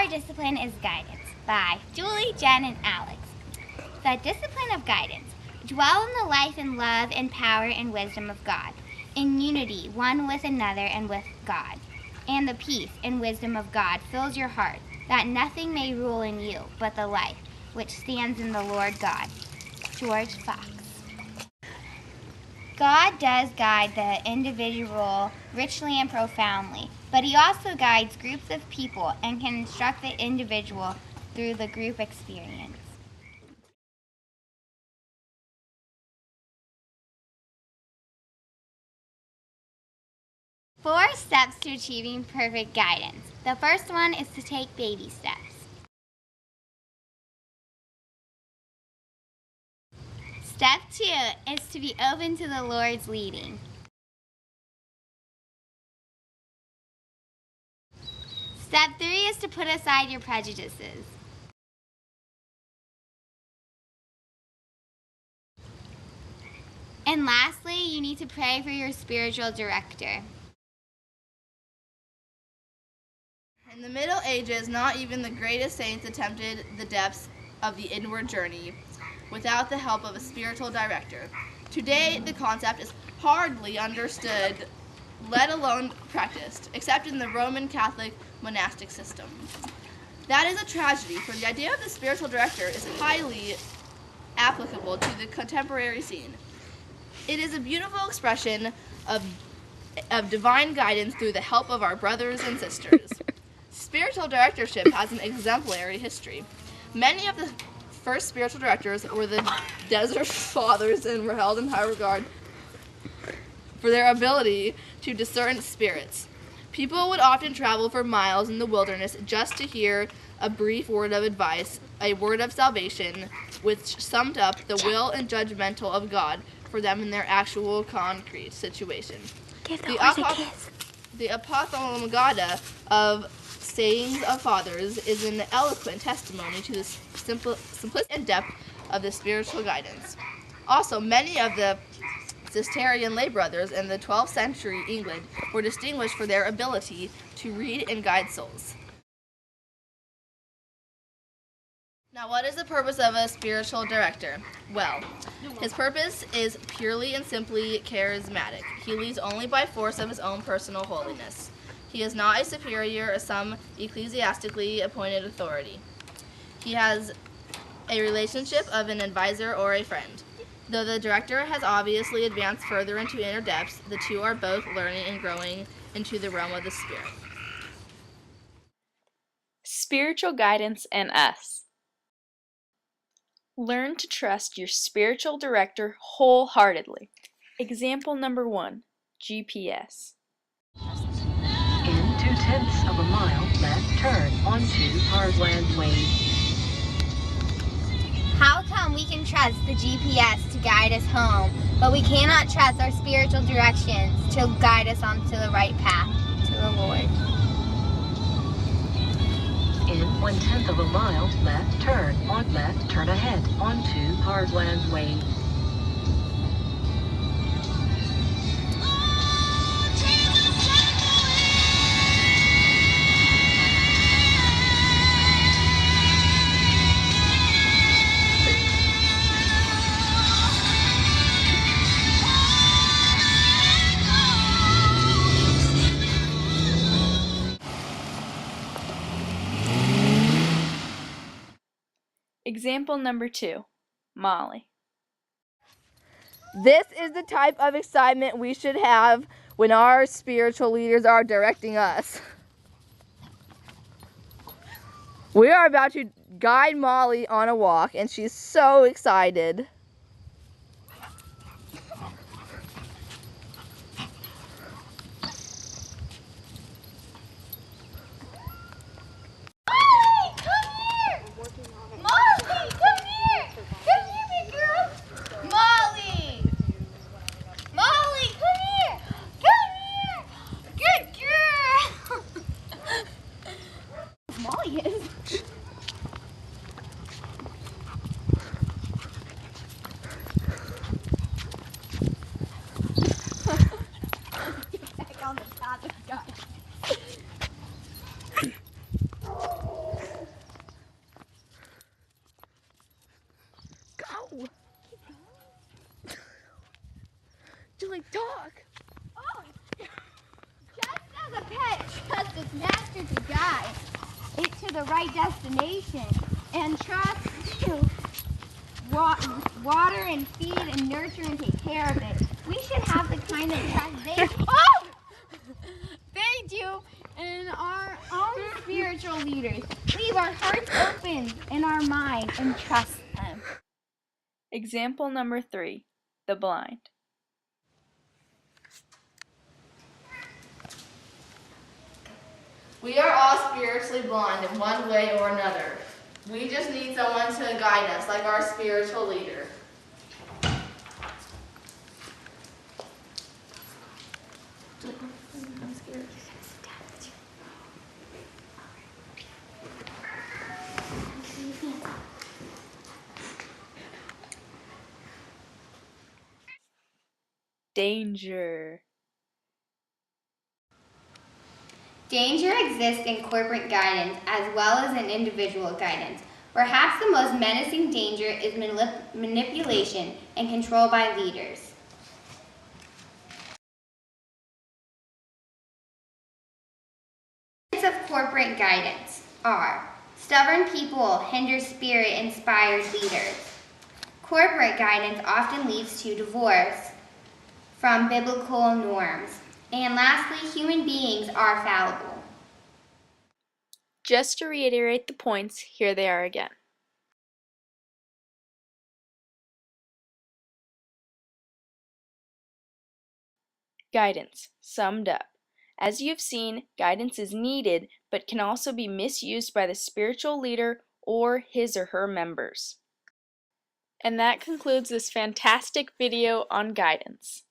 Our Discipline is Guidance by Julie, Jen, and Alex. The discipline of guidance. Dwell in the life and love and power and wisdom of God, in unity one with another and with God. And the peace and wisdom of God fills your heart, that nothing may rule in you but the life which stands in the Lord God. George Fox. God does guide the individual richly and profoundly, but he also guides groups of people and can instruct the individual through the group experience. Four steps to achieving perfect guidance. The first one is to take baby steps. Step 2 is to be open to the Lord's leading. Step 3 is to put aside your prejudices. And lastly, you need to pray for your spiritual director. In the Middle Ages, not even the greatest saints attempted the depths of the inward journey without the help of a spiritual director. Today, the concept is hardly understood, let alone practiced, except in the Roman Catholic monastic system. That is a tragedy, for the idea of the spiritual director is highly applicable to the contemporary scene. It is a beautiful expression of divine guidance through the help of our brothers and sisters. Spiritual directorship has an exemplary history. Many of the first spiritual directors were the Desert Fathers and were held in high regard for their ability to discern spirits. People would often travel for miles in the wilderness just to hear a brief word of advice, a word of salvation, which summed up the will and judgmental of God for them in their actual concrete situation. Give the horse a kiss. The Apothegmata of Sayings of Fathers is an eloquent testimony to the simplicity and depth of the spiritual guidance. Also, many of the Cistercian lay brothers in the 12th century England were distinguished for their ability to read and guide souls. Now, what is the purpose of a spiritual director? Well, his purpose is purely and simply charismatic. He leads only by force of his own personal holiness. He is not a superior or some ecclesiastically appointed authority. He has a relationship of an advisor or a friend. Though the director has obviously advanced further into inner depths, the two are both learning and growing into the realm of the spirit. Spiritual guidance and us. Learn to trust your spiritual director wholeheartedly. Example number 1, GPS. In 2/10 of a mile, left turn onto Parkland Way. How come we can trust the GPS to guide us home, but we cannot trust our spiritual directions to guide us onto the right path to the Lord? In 1/10 of a mile, left turn ahead onto Parkland Way. Example number 2, Molly. This is the type of excitement we should have when our spiritual leaders are directing us. We are about to guide Molly on a walk, and she's so excited. No! Julie, talk! Oh, just as a pet trusts its master to guide it to the right destination and trusts to water and feed and nurture and take care of it, we should have the kind of trust they do in our own spiritual leaders. Leave our hearts open and our mind and trust them. Example number 3, the blind. We are all spiritually blind in one way or another. We just need someone to guide us, like our spiritual leader. Danger. Danger exists in corporate guidance as well as in individual guidance. Perhaps the most menacing danger is manipulation and control by leaders. Of corporate guidance are: stubborn people hinder spirit-inspired leaders. Corporate guidance often leads to divorce from biblical norms. And lastly, human beings are fallible. Just to reiterate the points, here they are again. Guidance, summed up. As you've seen, guidance is needed, but can also be misused by the spiritual leader or his or her members. And that concludes this fantastic video on guidance.